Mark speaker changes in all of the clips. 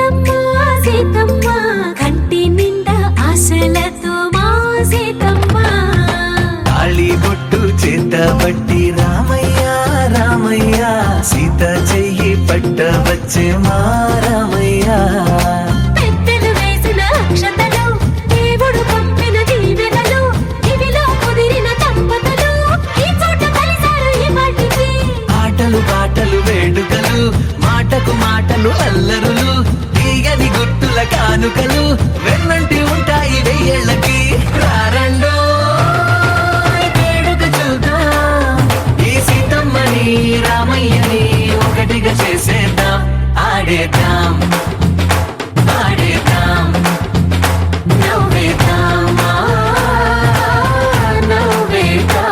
Speaker 1: సీతమ్మ సీతమ్మ కంటి నిండా ఆశలతో మా సీతమ్మ
Speaker 2: తాళి బొట్టు చేతబట్టి రామయ్య రామయ్య సీత చెయ్యి పట్ట వచ్చే మా రామయ్య
Speaker 1: పెద్దలు వేసిన అక్షతలు దేవుడు పంపిన దీవెనలు ఇవిలో కుదిరిన దంపతులు ఈ చోట కలిసారు ఈ వాటికి
Speaker 2: ఆటలు పాటలు వేడుకలు మాటకు మాటలు అల్లరులు తీయని గుర్తుల కానుకలు వెన్నంటి ఉంటాయి వెయ్యేళ్ళకి రారండో వేడుక చూద్దాం ఈ సీతమ్మని రామయ్యని ఒకటిగా చేసేద్దాం ఆడేద్దాం పాడేద్దాం
Speaker 1: నవ్వేద్దాం నవ్వేద్దాం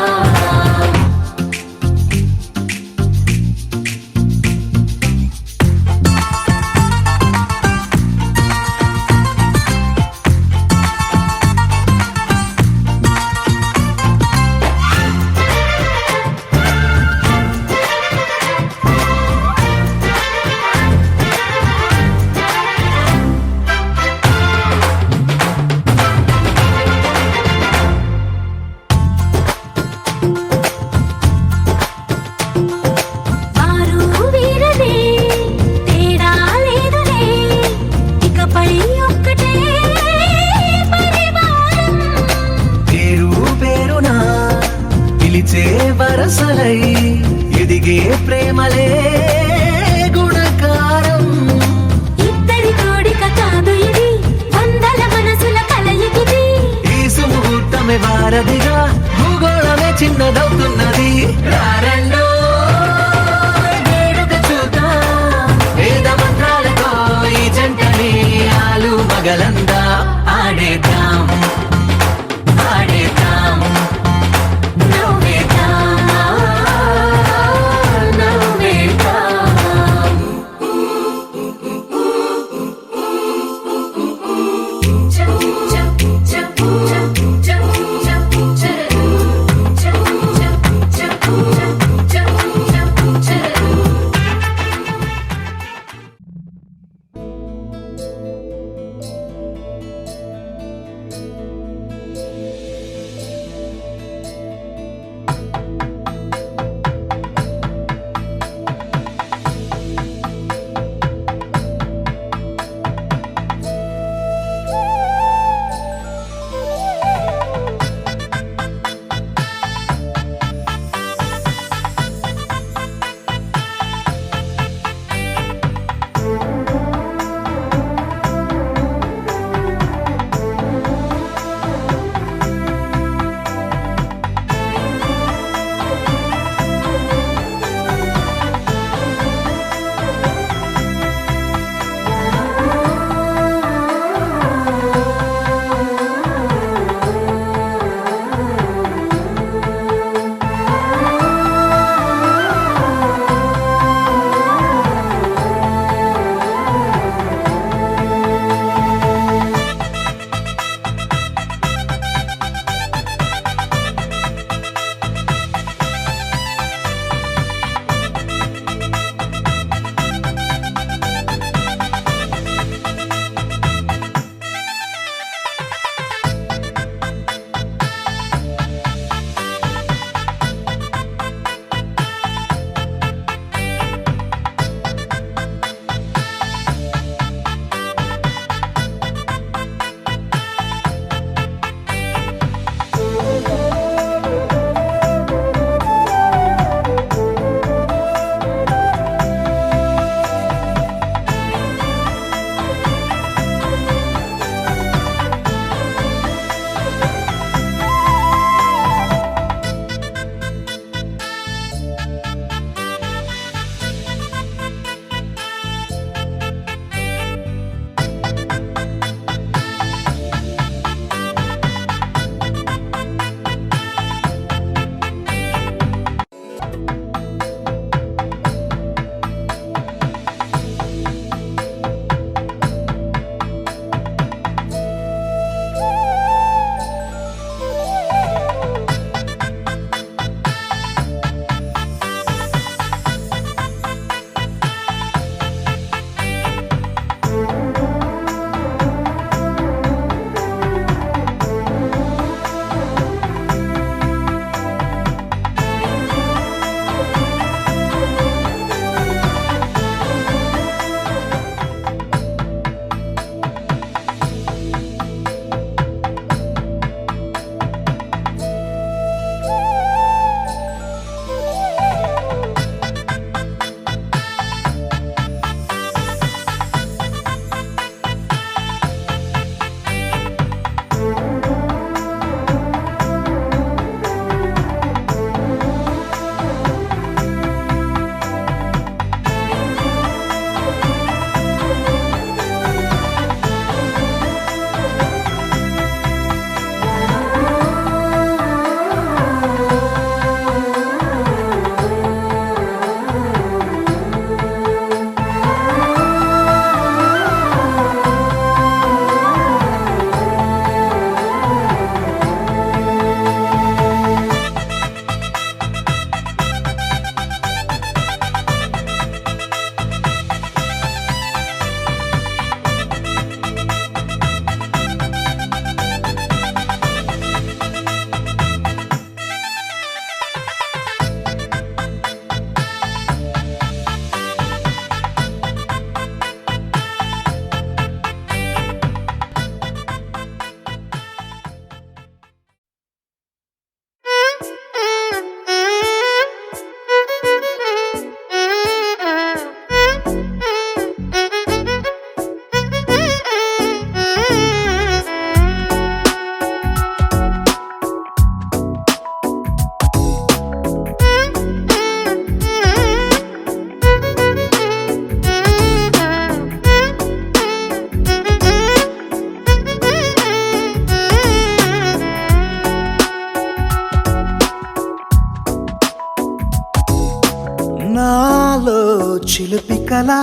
Speaker 3: కల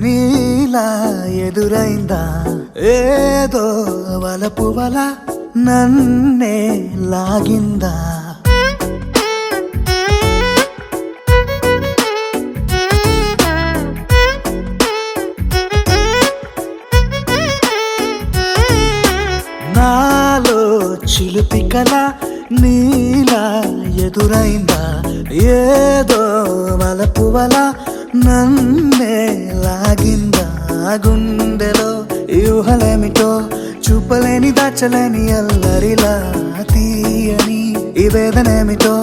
Speaker 3: నీలా ఎదురైందా ఏదో వలపు వల నన్నే లాగిందా నాలో చిలిపి కల నీలా ఎదురైందా ఏదో వలపు వల నన్నే లాగిందా గుండెలో యూహలేమిటో చూపలేని దాచలేని అల్లరిలా తీయని ఈ వేదనేమిటో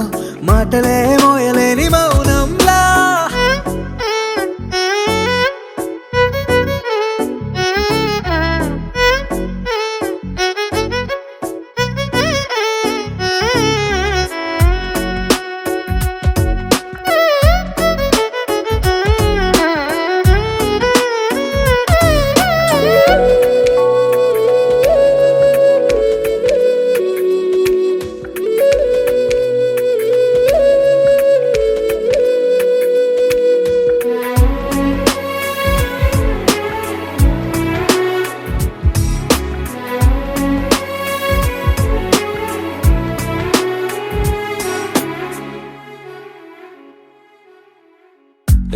Speaker 3: మాటలే మోయలేని మౌనంలా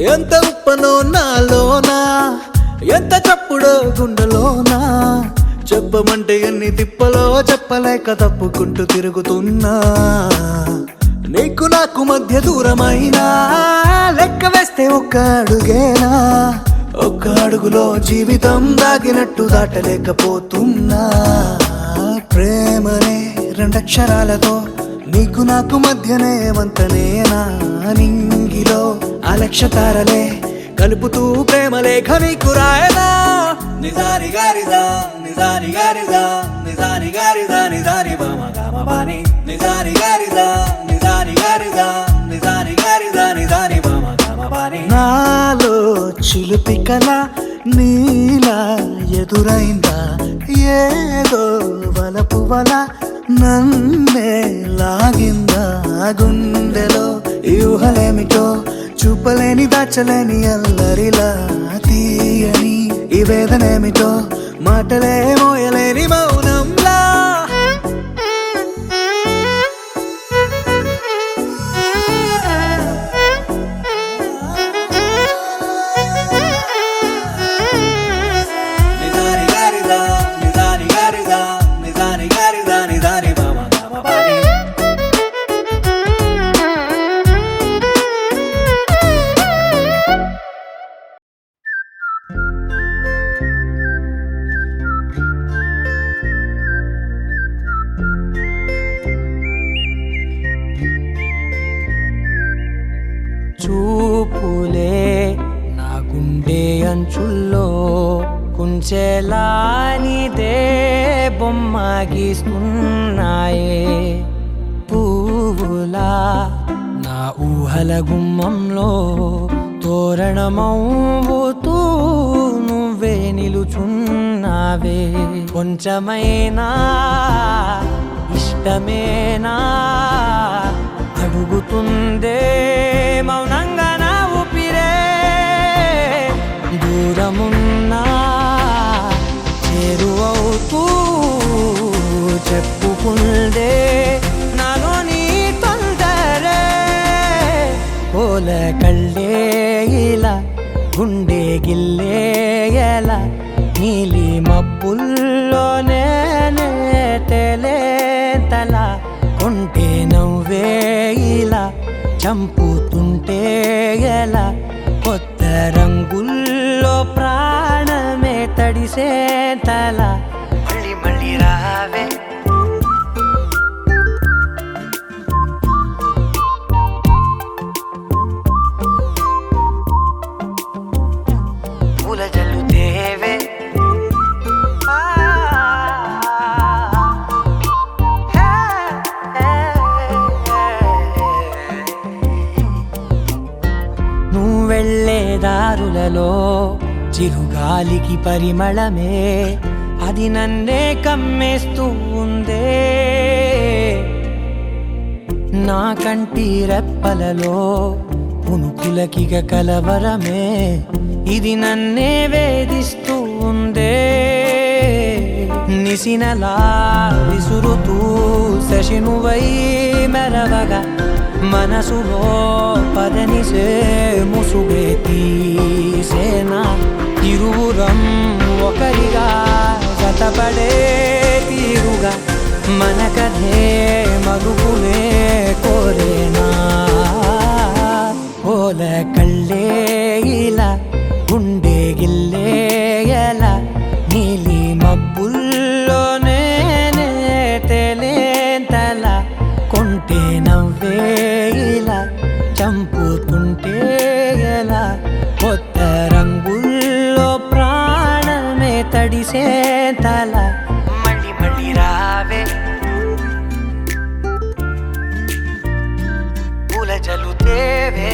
Speaker 3: ఎంత ఉప్పనో నాలోనా ఎంత చప్పుడో గుండెలోనా చెప్పమంటే ఎన్ని తిప్పలో చెప్పలేక తప్పుకుంటూ తిరుగుతున్నా నీకు నాకు మధ్య దూరమైనా లెక్క వేస్తే ఒక్క అడుగేనా ఒక్క అడుగులో జీవితం దాగినట్టు దాటలేకపోతున్నా ప్రేమనే రెండక్షరాలతో నీకు నాకు మధ్యనే వంతనేనా నింగిలో అలక్ష తారలే కలుపుతూ ప్రేమ లేఖ నీకు రాయనా నిజాని గారిజా నిజాని గారిజా నిజాని గారిజా నిజాని బామ గామ బాని నిజాని గారిజా నిజాని గారిజా నిజాని గారిజా నిజాని బామ గామ బాని నాలో చిలిపి కల నీలా ఎదురైందా ఏదో వలపు వల నన్నే లాగిందా గుండెలో యూహలేమిటో చూపలేని దాచలేని అల్లరిలా తీయని ఈ వేదనేమిటో మాటలే మోయలేని మౌనంలా నిజాని గారిజా నిజాని గారిజా నిజాని గారిజా నిజాని బామ గామ బాని
Speaker 4: చూపులే నా గుండె అంచుల్లో కుంచెలానిదే బొమ్మ గీస్తున్నాయే పువ్వులా నా ఊహల గుమ్మంలో తోరణమవుతూ నువ్వే నిలుచున్నావే కొంచెమైనా ఇష్టమేనా అడుగుతుందే మౌనంగా నా ఊపిరే దూరమున్నా చేరువవుతూ చెప్పుకుందే నాలో నీ తొందరే పోల కళ్ళే ఇలా గుండె గిల్లే ఎలా నీలి మబ్బుల్లోనే తేలే తల కొంటే నవ్వే ఇలా చంపుతుంటే ఎలా కొత్త రంగుల్లో ప్రాణమే తడిసే తల మళ్ళీ మళ్ళీ రావే పూల జల్లు దేవే నువ్వు వెళ్ళే దారులలో చిరుగాలికి పరిమళమే అది నన్నే కమ్మేస్తూ ఉందే నా కంటి రెప్పలలో పునుకులకిగ కలవరమే ఇది నన్నే వేధిస్తూ ఉందే. నిసినలా విసురుతూ శశినువై మెరవగా మనసులో పదనిసే ముసుగే తీసేనా. ఇరువురం ఒకరిగా జతపడే తీరుగా మన కథే మలుపునే కోరేనా. ఓల కళ్ళే ఇలా గుండె గిల్లే ఎలా నీలి మబ్బుల్లోనే తేలేంతల కొంటే నవ్వే ఇలా చంపుతుంటే ఎలా కొత్త రంగుల్లో ప్రాణమే తడిసే తల. మళ్ళీ మళ్ళీ రావే పూల జలుతేవే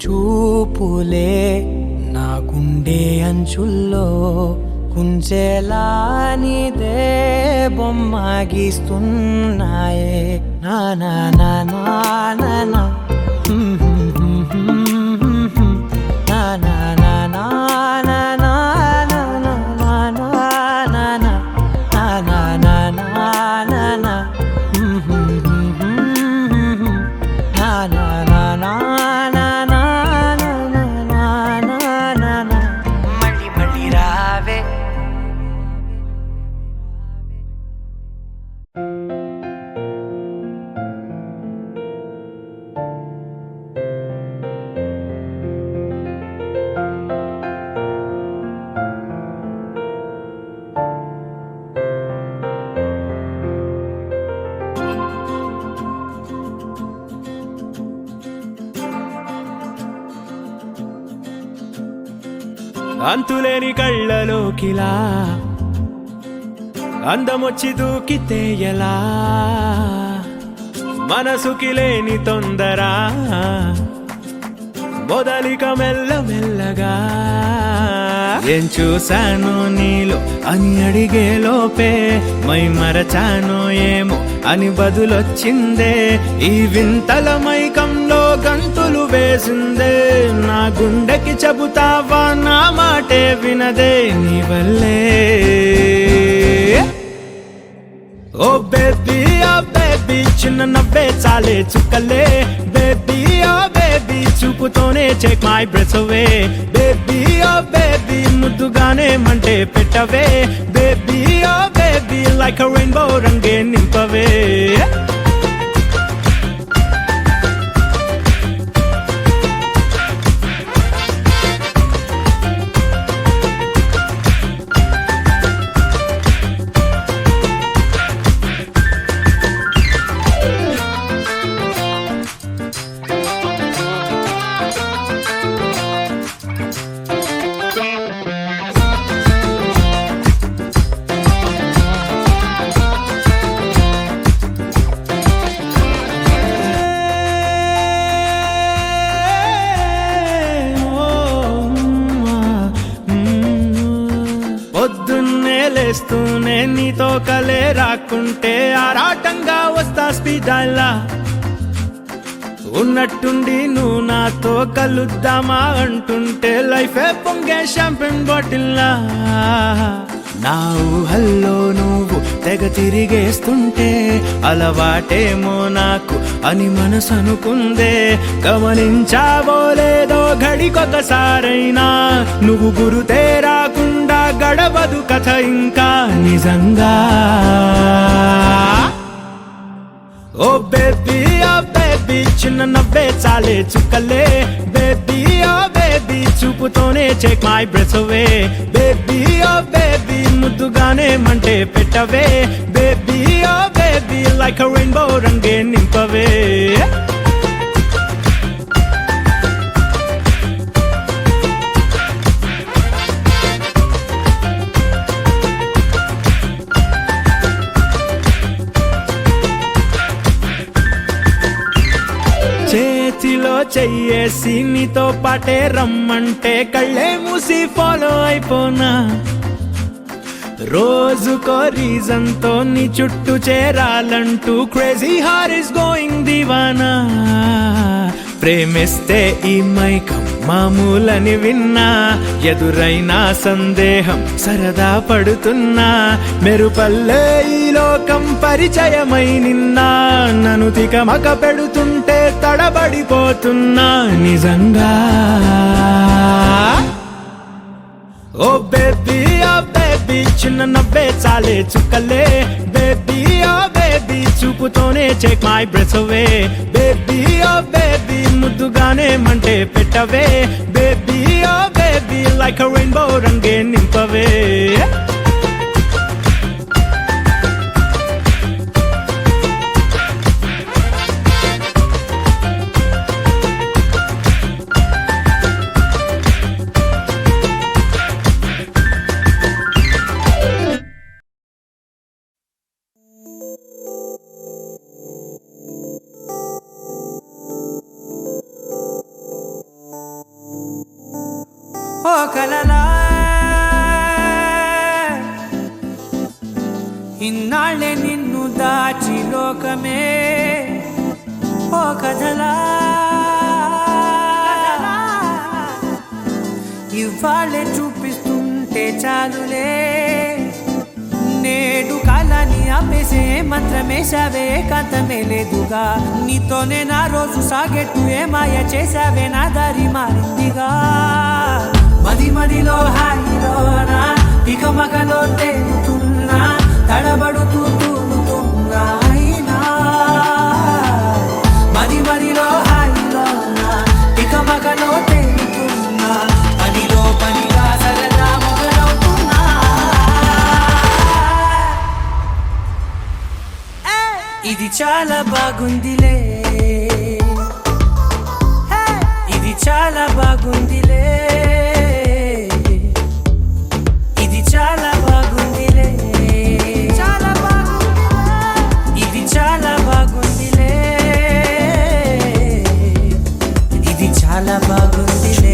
Speaker 4: చూపులే నా గుండె అంచుల్లో కుంచెలా నీదే బొమ్మ గీస్తున్నాయే. నా నా నా నా నా నా నా నా నా నా నా నా మళ్ళీ మళ్ళీ రావే.
Speaker 5: అంతులేని కళ్ళలోకిలా అందమొచ్చి దూకితే ఎలా. మనసుకి లేని తొందర మొదలిక మెల్ల మెల్లగా. ఏం చూశాను నీలో అని అడిగే లోపే మై మరచాను ఏమో అని బదులొచ్చిందే. ఈ వింతల మైకంలో గంతులు వేసిందే. నా గుండెకి చెబుతావా నా మాటే వినదే నీ వల్లే. ఓ బేబీ చిన్న నవ్వే చాలే చుక్కలే. బేబీ ఓ బేబీ చూపుతోనే check my breath away. Baby oh baby ముద్దుగానే మంటే పెట్టవే. Baby oh baby like a rainbow రంగే నింపవే. లేస్తూనే నీతో కలే రాకుంటే ఆరాటంగా వస్తా స్పీడాలా. ఉన్నట్టుండి నువ్వు నాతో కలుద్దామా అంటుంటే లైఫే పొంగే షాంపెన్ బాటిల్లా. నా ఊహల్లో నువ్వు తెగ తిరిగేస్తుంటే అలవాటేమో నాకు అని మనసు అనుకుందే. గమనించావో లేదో ఘడికొకసారైనా నువ్వు గురుతే రాకుండా గడవదు కథ ఇంకా నిజంగా. ఓ బేబీ చిన్న నవ్వే చాలే చుక్కలే. బేబీ ఓ బేబీ చూపుతోనే check my breath away. Baby oh baby ముద్దుగానే మంటే పెట్టవే. Baby oh baby like a rainbow రంగే నింపవే. చేతిలో చెయ్యేసి నీతో పాటే రమ్మంటే కళ్ళే మూసి ఫాలో అయిపోనా. రోజుకో రీజన్ తో నీ చుట్టూ చేరాలంటూ క్రేజీ హార్ ఇస్ గోయింగ్ దివానా. ప్రేమిస్తే ఈ మైకం మామూలని విన్నా, ఎదురైన సందేహం సరదా పడుతున్నా. మెరుపల్లే ఈ లోకం పరిచయమై నిన్నా, నన్ను తికమక పెడుతుంటే తడబడిపోతున్నా నిజంగా. ఓ బేబీ చిన్న నవ్వే చాలే చుక్కలే. బేబీ ఓ బేబీ చూపుతోనే check my breath away. Baby oh baby ముద్దుగానే మంటే పెట్టవే. Baby oh baby like a rainbow రంగే నింపవే.
Speaker 4: ఓ కలలా ఇన్నాళ్ళే నిన్ను దాచి లోకమే. ఓ కథలా ఇవాళ్ళే చూపిస్తుంటే చాలులే. నేడు కాలాన్ని ఆపేసే మంత్రమేశావే, కాంతమే లేదుగా. నీతోనే నా రోజు సాగెట్టు ఏ మాయ చేశావే, నా దారి మారిందిగా. మది మదిలో హాయిలోనా పికమకలో తేలుతున్నా, తడబడుతూ తూలుతున్నా అయినా. మది మదిలో హాయిలోనా పికమకలో తేలుతున్నా, పనిలో పనిగా సరదా మొదలవుతున్నా. ఇది చాలా బాగుందిలే, ఇది చాలా బాగుందిలే, ఇది చాలా బాగుందిలే, చాలా బాగుందిలే, ఇది చాలా బాగుందిలే, ఇది చాలా బాగుందిలే.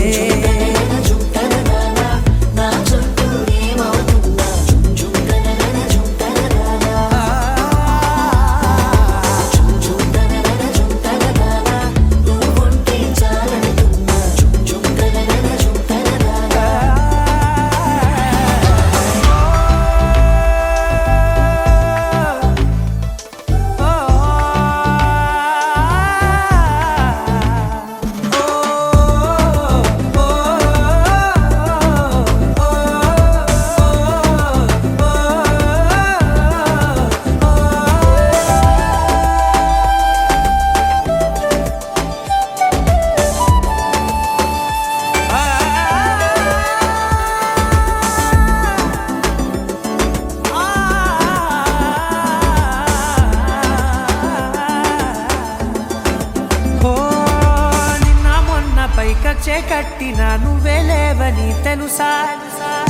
Speaker 4: కచ్చే కట్టిన నువ్వే లేవని తెలుసా.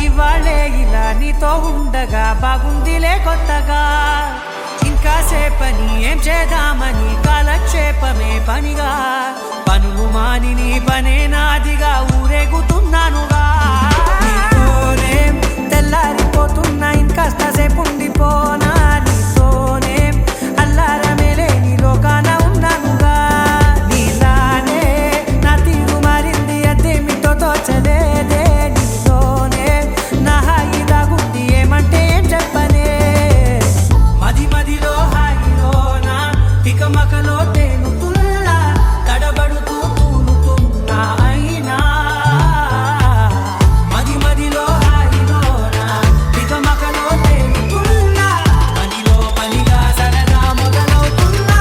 Speaker 4: ఇవాళే ఇలా నీతో ఉండగా బాగుందిలే కొత్తగా. ఇంకా సేపని ఏం చేద్దామని కాలక్షేపమే పనిగా. పనులు మాని నీ పనే నాదిగా ఊరేగుతున్నానుగా. నీతోనే తెల్లారిపోతున్నా, ఇంకాస్త సేపు ఉండిపోనా. నీతోనే అల్లారమే లేని లోకాన ఉన్నానుగా. నీలానే నా తీరు మారింది, అదేమిటో తోచలేదే. నీతోనే నా హాయి దాగుంది, ఏమంటే ఏం చెప్పనే. మది మదిలో హాయిలోనా పికమకలో తేలుతున్నా, తడబడుతూ తూలుతున్నా అయినా. మది మదిలో హాయిలోనా పికమకలో తేలుతున్నా, పనిలో పనిగా సరదా మొదలవుతున్నా.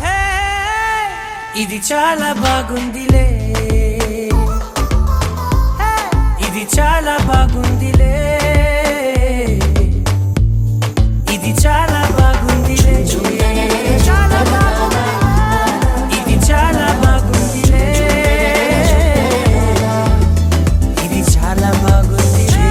Speaker 4: హే, ఇది చాలా బాగుందిలే, ఇది చాలా బాగుందిలే, ఇది చాలా బాగుందిలే, చాలా బాగుందిలే, ఇది చాలా బాగుందిలే, ఇది చాలా బాగుందిలే.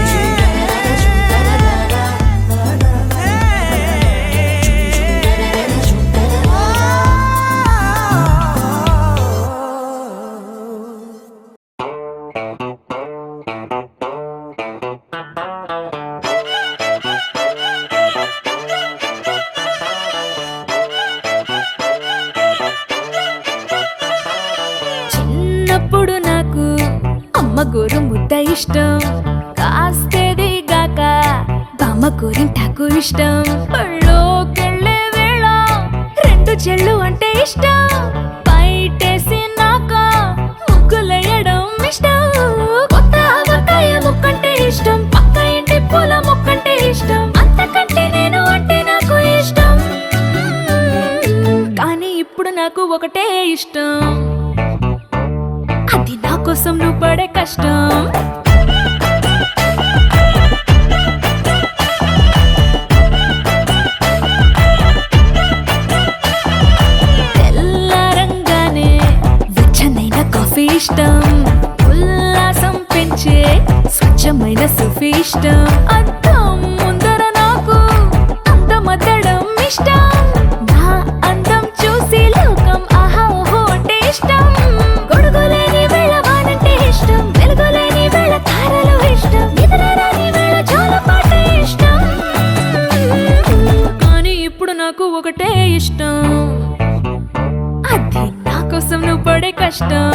Speaker 1: గోరు ముద్ద ఇష్టం, కాస్తేది గాక బామ్మ గోరింటాకు ఇష్టం. పళ్ళోకెళ్ళే వేళ రెండు చెళ్ళు అంటే ఇష్టం, బయటేసి నాక ముగ్గులేయడం ఇష్టం. కొత్త ఆవకాయ ముక్కంటే ఇష్టం, పక్క ఇంటి పూల మొక్కంటే ఇష్టం, అంతకంటే నేను అంటే నాకు ఇష్టం. కానీ ఇప్పుడు నాకు ఒకటే ఇష్టం, అది నా కోసం నువ్వు పడే కష్టం. తెల్లారంగానే వెచ్చనైన కాఫీ ఇష్టం, ఉల్లాసం పెంచే స్వచ్ఛమైన సుఫీ ఇష్టం. అద్దం ముందర నాకు అందమద్దడం ఇష్టం, నా అందం చూసి లోకం ఆహా ఓహో అంటే ఇష్టం. గొడుగులేని వేళ వానంటే ఇష్టం, వెలుగులేని వేళ తారలు ఇష్టం, నిద్రరాని వేళ జోలపాట ఇష్టం. కానీ ఇప్పుడు నాకు ఒకటే ఇష్టం, అది నా కోసం నువ్వు పడే కష్టం.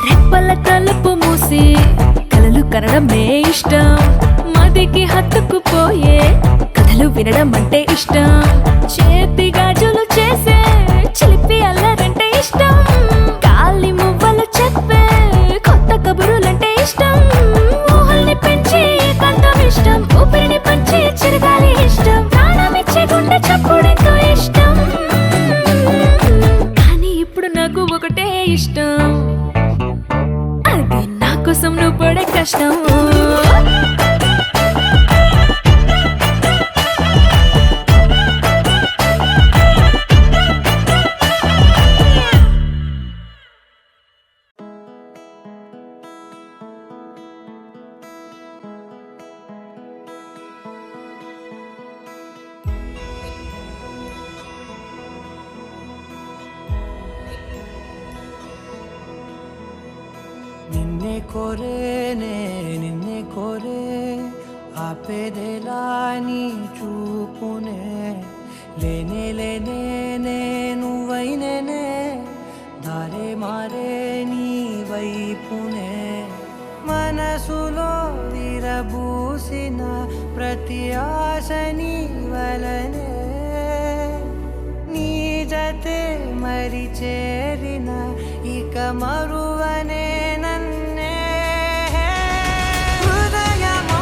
Speaker 1: రెప్పల తలుపు మూసి కలలు కనడమే ఇష్టం, మదికి హత్తుకుపోయే కథలు వినడం అంటే ఇష్టం. చేతి గాజులు చేసే చిలిపి అల్లరంటే ఇష్టం, గాలి మువ్వలు చెప్పే కొత్త కబురులంటే ఇష్టం. ఊహల్ని పెంచి ఏకాంతం ఇష్టం, ఊపిరిని పంచి చిరగాలి ఇష్టం, ప్రాణమిచ్చే గుండె చప్పుడెంతో ఇష్టం. కానీ ఇప్పుడు నాకు ఒకటే ఇష్టం, అది నా కోసం నువ్వు పడే కష్టం.
Speaker 4: నిన్నే కోరేనే నిన్నే కోరే ఆపేదేలా నీ చూపునే, లేనే లేనే నువ్వైనేనే దారే మారే నీ వైపునే. మనసులో విరబూసిన ప్రతి ఆశ నీ వలనే, నీ జతే మరి చేరిన ఇక మరువనే నన్నే. హృదయమా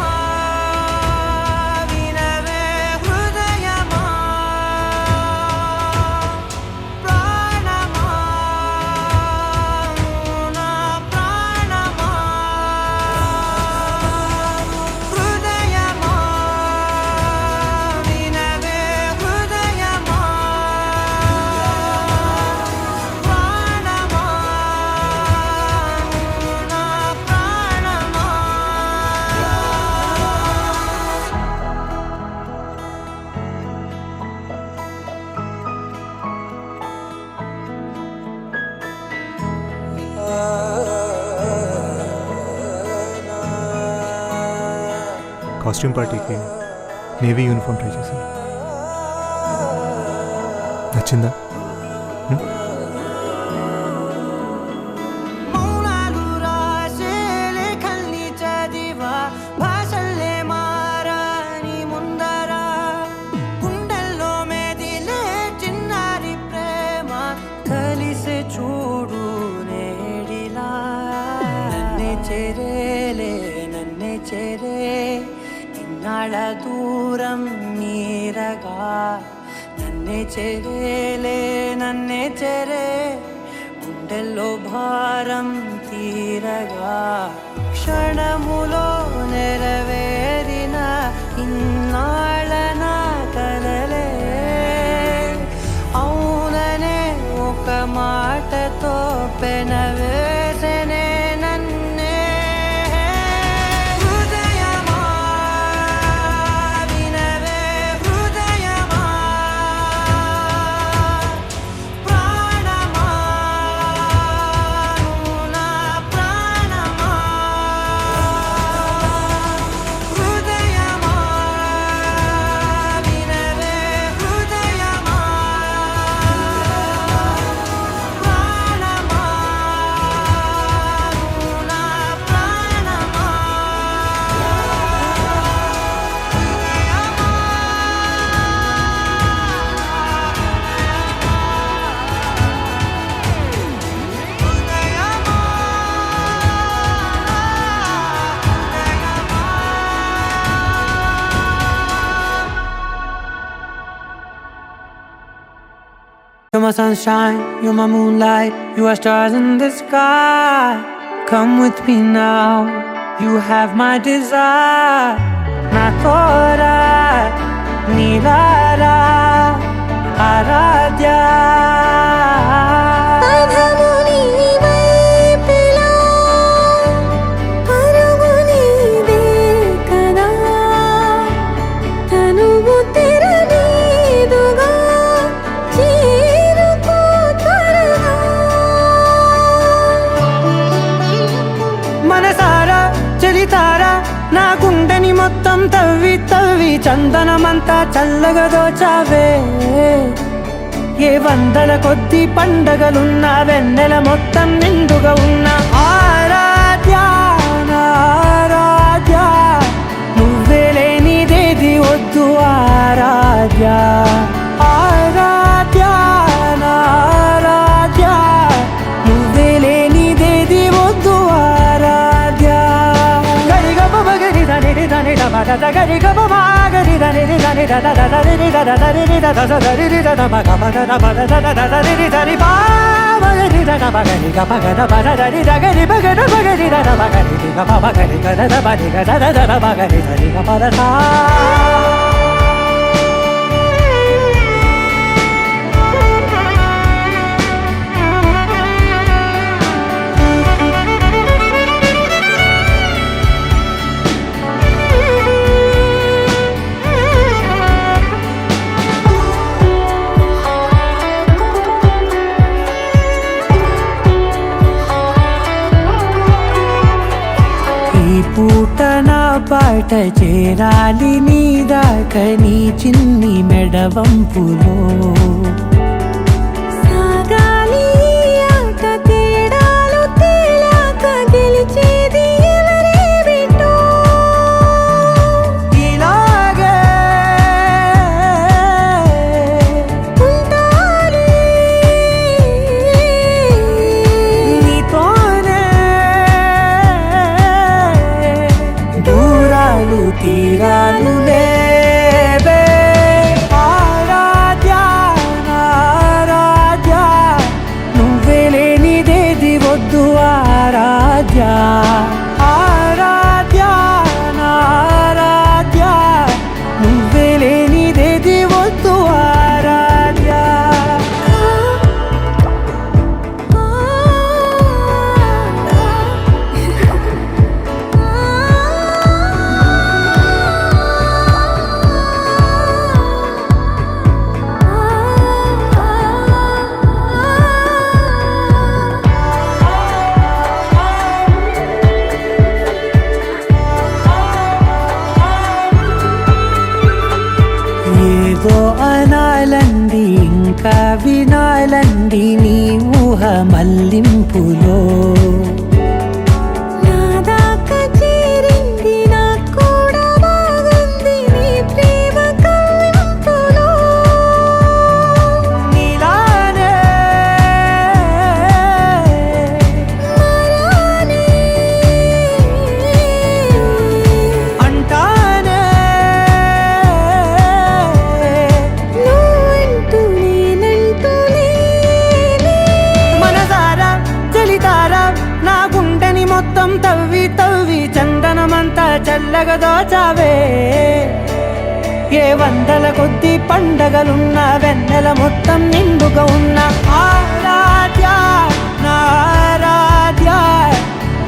Speaker 4: వినవే హృదయమా, ప్రాణమా నా ప్రాణమా. హృదయమా వినవే హృదయమా, ప్రాణమా నా ప్రాణమా.
Speaker 6: కాస్ట్యూమ్ పార్టీకి నేవీ యూనిఫామ్ ట్రై చేశాను, నచ్చిందా?
Speaker 4: మౌనాలు రాసే లేఖల్ని చదివా, భాషల్లే మారాని ముందర, గుండెల్లో మెదిలే చిన్నారి ప్రేమ కలిసే చూడు నేడిలా. నన్నే చేరేలే నన్నే చేరే ఇన్నాళ్ళ దూరం నీరగా, నన్నే చేరేలే నన్నే చేరే గుండెల్లో భారం తీరగా. క్షణములో నెరవేరిన ఇన్నాళ్ళ నా కలలే, అవుననే ఒక మాటతో పెనవేసనే నన్ను. sunshine, you're my moonlight, you are stars in the sky. Come with me now, you have my desire. Na tora, nilara, aradhya. మనసారా చలితారా నా గుండెని మొత్తం తవ్వి తవ్వి చందనమంతా చల్లగా దోచావే. ఏ వందల కొద్ది పండగలున్న వెన్నెల మొత్తం నిండుగా ఉన్న ఆరాధ్య నా ఆరాధ్య, నువ్వే లేనిదేది వద్దు ఆరాధ్య. ఆరాధ్య నా ఆరాధ్య, నువ్వే లేనిదేది వద్దు ఆరాధ్య. గరి గప గరి దని దని దమ దద గరి గప గరి దని దని దద దద రి దద దరి రి దద దరి రి దద మ గప దద పద దద దద రి దరి పా గరి దద గరి గప గద పద దరి దగరి బగద బగరి దద బగరి రి గప బగరి గద దద బరి గద దద బగరి దరి గప దద. ఈ పూట నా పాట చేరాలి నీ దాకా నీ చిన్ని మెడవంపులో.
Speaker 1: సాగాలి ఆట తేడాలు తేలాక గెలిచేది ఎవరే బిడ్డో.
Speaker 4: ఇలాగే
Speaker 1: ఉంటాలి
Speaker 4: నీతోనే దూరాలు తీరాలు లేవే. ఆరాధ్య నా ఆరాధ్య, నువ్వే లేనిదేది వద్దు ఆరాధ్య. ఆరాధ్య నా ఆరాధ్య, నువ్వే లేనిదేది వద్దు ఆరాధ్య. ఏదో అనాలండి ఇంకా వినాలండి నీ ఊహ మల్లింపులో.
Speaker 1: నా దాకా చేరింది నాకు కూడా బాగుంది నీ ప్రేమ కవ్వింపులో.
Speaker 4: నీలానే
Speaker 1: మరానే
Speaker 4: అంటానే
Speaker 1: నువ్వంటూ నేనంటూ లేనే.
Speaker 4: మనసారా చలితారా నా గుండెని మొత్తం తవ్వి తవ్వి చందనమంతా చల్లగా దోచావే. ఏ వందల కొద్ది పండగలున్న వెన్నెల మొత్తం నిండుగా ఉన్న ఆరాధ్య నా ఆరాధ్య,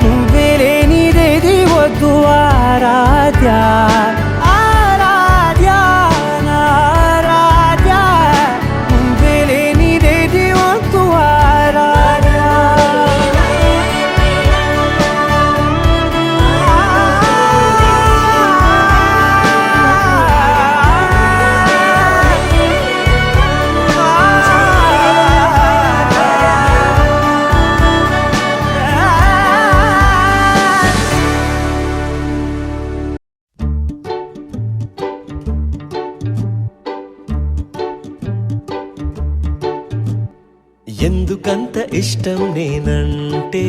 Speaker 4: నువ్వే లేనిదేది వద్దు ఆరాధ్య. ఆరాధ్య నా ఆరాధ్య, నువ్వే లేనిదేది వద్దు ఆరాధ్య.
Speaker 2: ఎందుకంత ఇష్టం నేనంటే,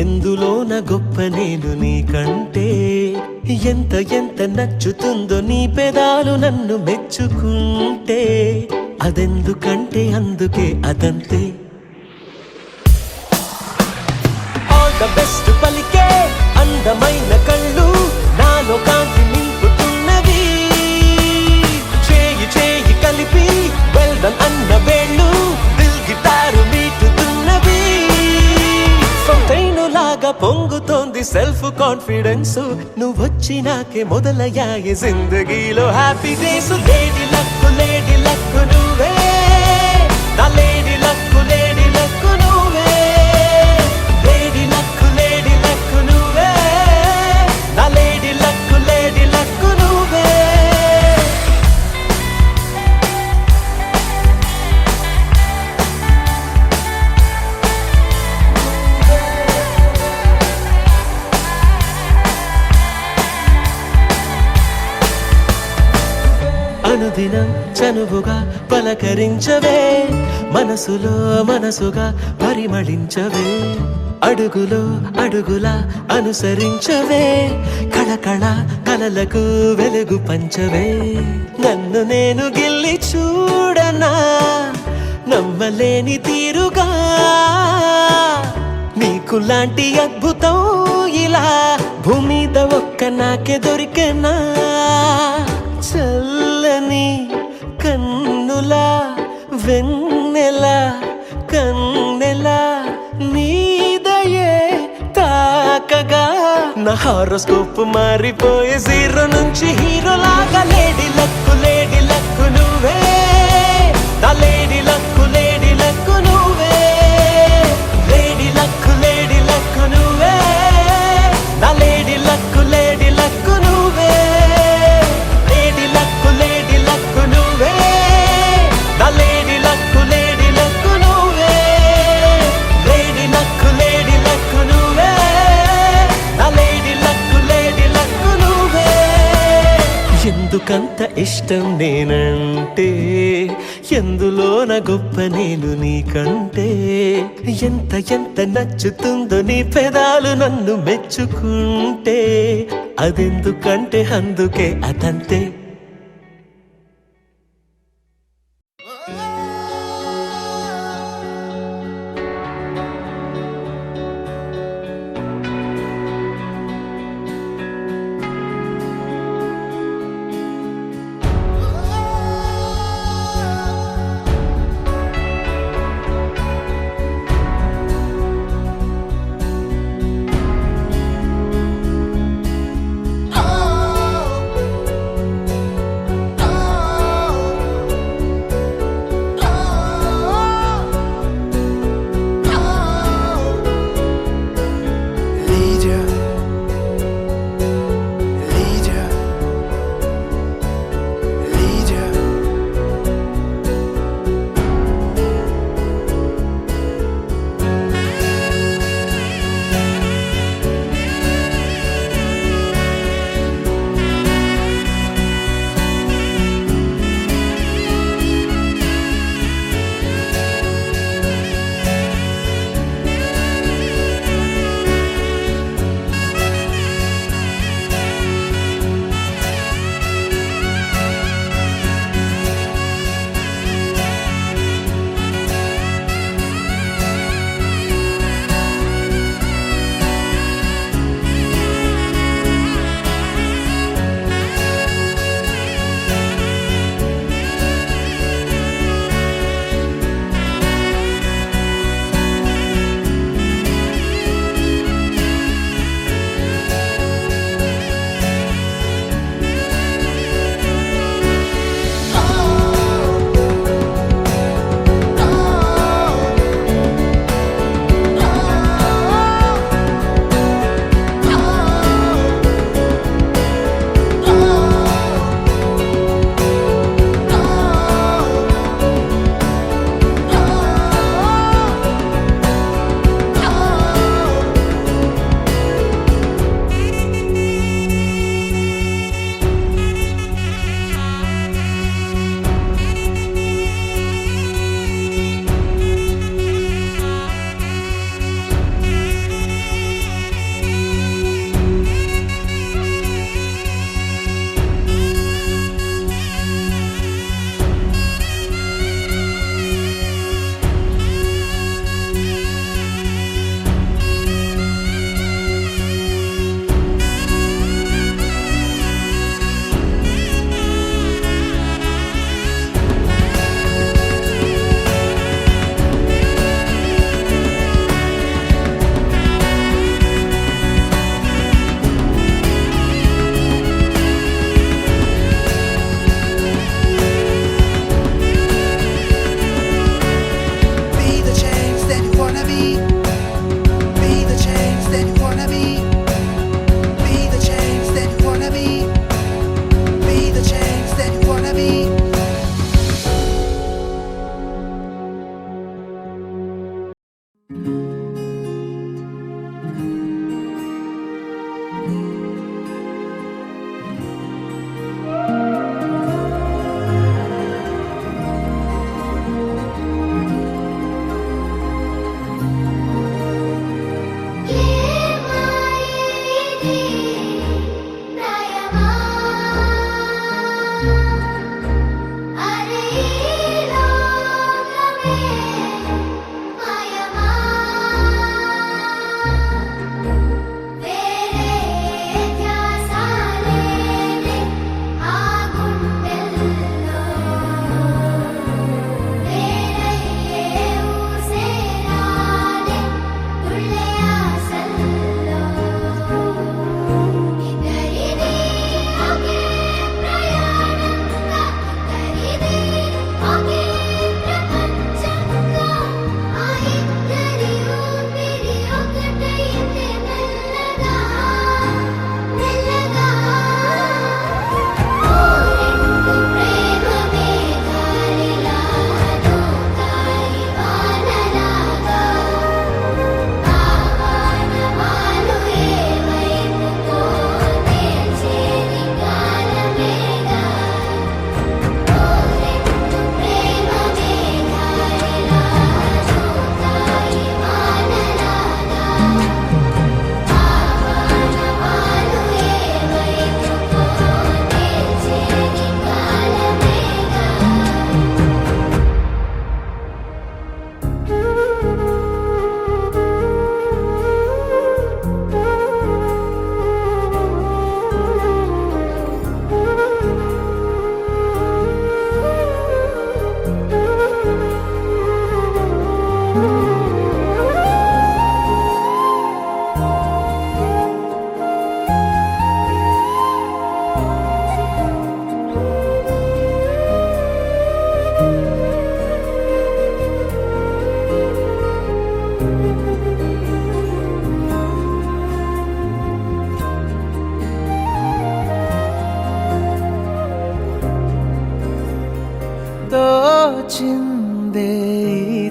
Speaker 2: ఎందులోన గొప్ప నేను నీకంటే. ఎంత ఎంత నచ్చుతుందో నీ పెదాలు నన్ను మెచ్చుకుంటే. అదెందుకంటే అందుకే అదంతే. ఆల్ ద బెస్ట్ పలికే అందమైన కళ్ళు నాలో కాంతి నింపుతున్నవి. చేయి చేయి కలిపి వెల్డన్ అన్న వేళ్ళు దిల్ గిటారు మీటుతున్నవి. ఫౌంటైనులాగా పొంగుతోంది సెల్ఫ్ కాన్ఫిడెన్స్. నువ్వొచ్చినాకే మొదలయ్యాయి జిందగీలో హ్యాపీ డేస్. లేడీ లక్కు నువ్వే నా లేడీ లక్కు నువ్వే. లేడీ లక్కు నువ్వే నా లేడీ లక్కు నువ్వే. అనుదినం చనువుగా పలకరించవే, మనసులో మనసుగా పరిమళించవే. అడుగులో అడుగులా అనుసరించవే, కళకళ కలలకు వెలుగు పంచవే. నన్ను నేను గిల్లి చూడనా నమ్మలేని తీరుగా, నీకులాంటి అద్భుతం ఇలా భూమిద ఒక్క నాకే దొరికెనా. చల్లని కన్నులా వెన్నెల కన్నెల నీదయే తాకగా నా హారోస్కోప్ మారిపోయే జీరో నుంచి హీరోలాగా. లేడీ లక్కు నువ్వే నా లేడీ లక్కు నువ్వే. లేడీ లక్కు నువ్వే నా లేడీ లక్కు నువ్వే. లేడీ లక్కు నువ్వే నా లేడీ లక్కు నువ్వే. లేడీ లక్కు నువ్వే నా లేడీ లక్కు నువ్వే. ఎందుకంత ఇష్టం నేనంటే, ఎందులోన గొప్ప నేను నీకంటే. ఎంత ఎంత నచ్చుతుందో నీ పెదాలు నన్ను మెచ్చుకుంటే. అదెందుకంటే అందుకే అదంతే.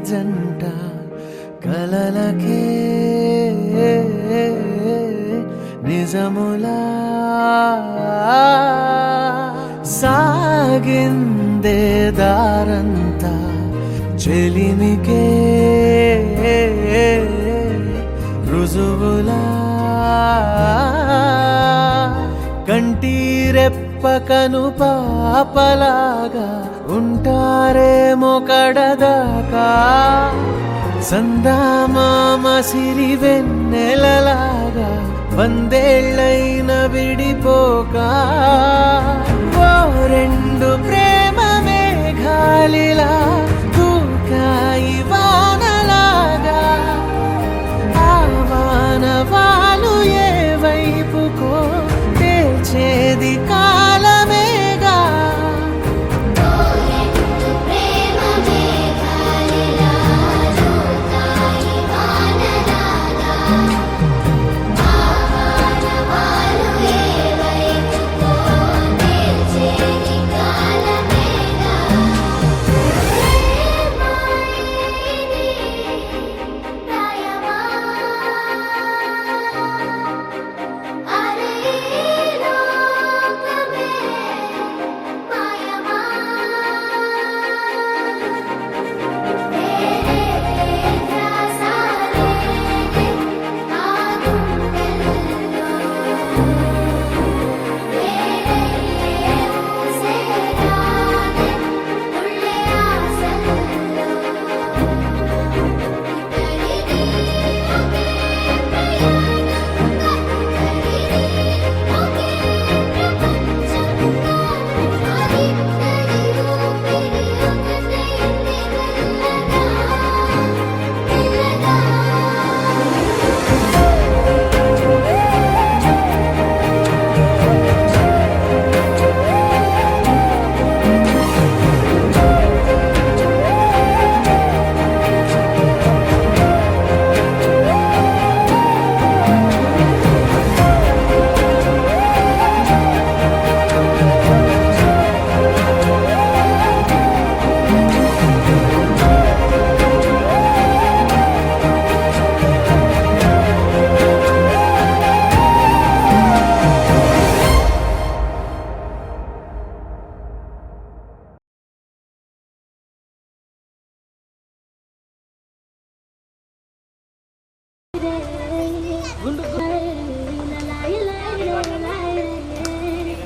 Speaker 2: జంట కలలకే నిజములా సాగిందే దారంతా చెలిమికే రుజువులా కంటిరెప్పకను పాపలాగా ఉంటారేమో కడదాకా సందామామ సిరి వెన్నెలలాగా వందేళ్ళైన విడిపోక ఓ రెండు ప్రేమ మేఘాలిలా దూకాయి వానలాగా ఆ వానవాలు ఏ వైపుకో తేల్చేది కాలమేగా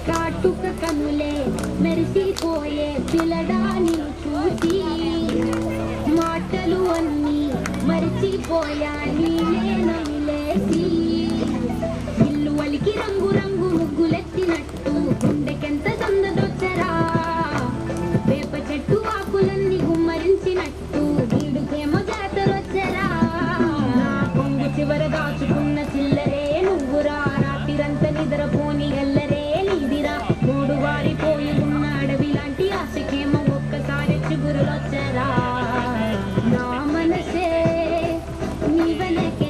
Speaker 7: కాటుక కనులే మెరిసిపోయే పిల్లడాని చూసి మాటలు అన్నీ మరిచిపోయా నీలే నమిలేసి ఇల్లు వలికి రంగు రంగు ముగ్గులెత్తినట్టు గుండెకెంత సందదొచ్చరా వేప చెట్టు ఆకులన్నీ గుమ్మరించినట్టు వీడుకేమో జాతరొచ్చరా నా కొంగు చివర దాచుకున్న చిల్లరే నువ్వురా రాత్రిరంతా నిద్రపోని గల్లరే నీదిరా మూడు వారిపోయి ఉన్న అడవి లాంటి ఆశకేమో ఒక్కసారి చిగురులొచ్చరా నా మనసే నీ వెనకే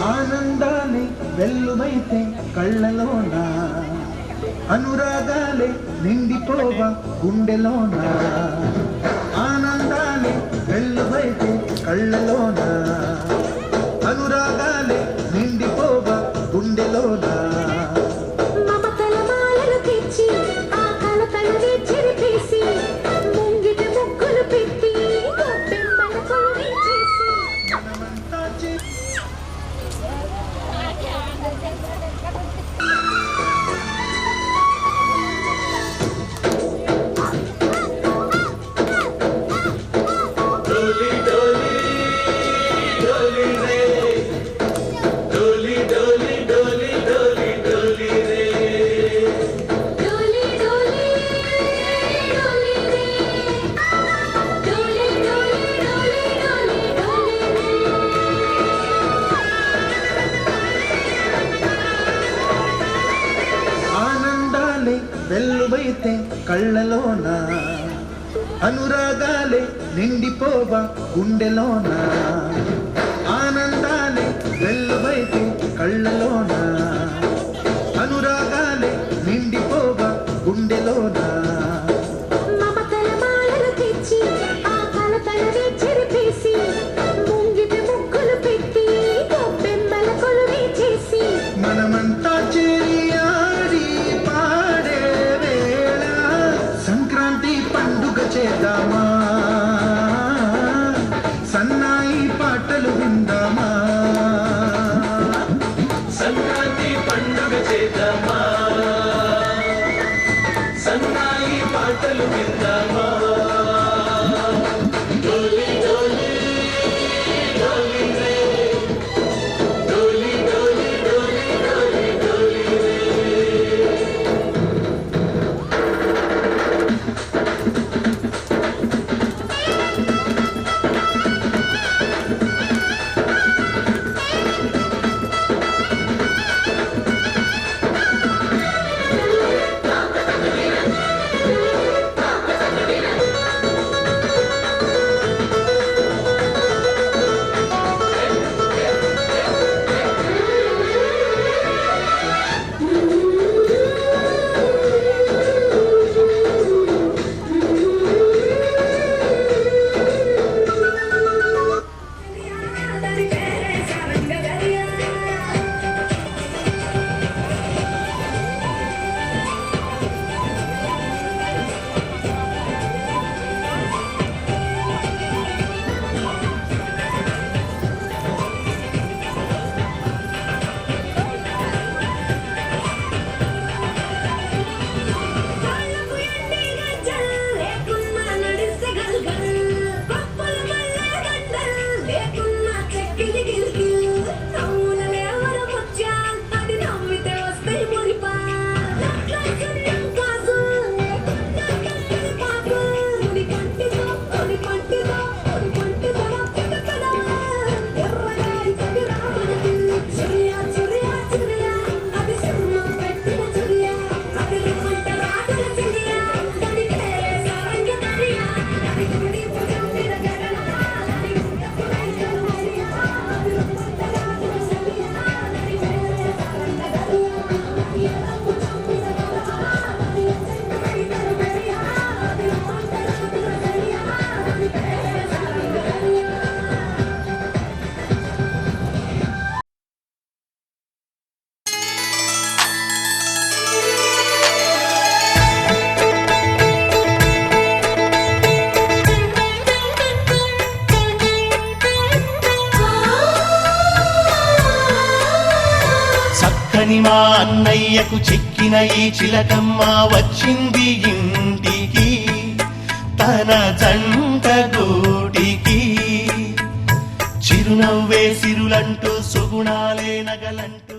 Speaker 8: ఆనందాలే వెల్లువైతే కళ్ళలోన అనురాగాలే నిండిపోవా గుండెలోన ఆనందాలే వెల్లువైతే కళ్ళలోన అనురాగాలే నిండిపోవా గుండెలోన
Speaker 7: మమతల మాలలు తెచ్చి ఆ కలతలు చెరిపేసి ముంగిట ముగ్గులు పెట్టి గొప్పెమ్మల కొలువి చేసి
Speaker 8: మనమంతా
Speaker 7: డోలి డోలి డోలి రే డోలి డోలి డోలి డోలి డోలి
Speaker 8: ఆనందాలే వెల్లువైతే కళ్ళలోన అనురాగాలే నిండిపోవా గుండెలోన ఆనందాలే వెల్లువైతే కళ్ళలోన అనురాగాలే నిండిపోవా గుండెలోన
Speaker 7: మమతల మాలలు తెచ్చి ఆ కలతలు చెరిపేసి ముంగిట ముగ్గులు పెట్టి గొప్పెమ్మల కొలువి చేసి
Speaker 8: మనమంతా చేరి ఆడి పాడే వేళ సంక్రాంతి పండుగ చేద్దామా సన్నాయి పాటలు విందామా సంక్రాంతి పండుగ చేద్దామా సన్నాయి పాటలు విందామా డోలి డోలి డోలి రే డోలి డోలి డోలి డోలి డోలి రే
Speaker 9: చక్కని మా అన్నయ్యకు చెక్కిన ఈ చిలకమ్మ వచ్చింది ఇంటికి తన జంట గూటికి చిరునవ్వే సిరులంటూ సుగుణాలే నగలంటూ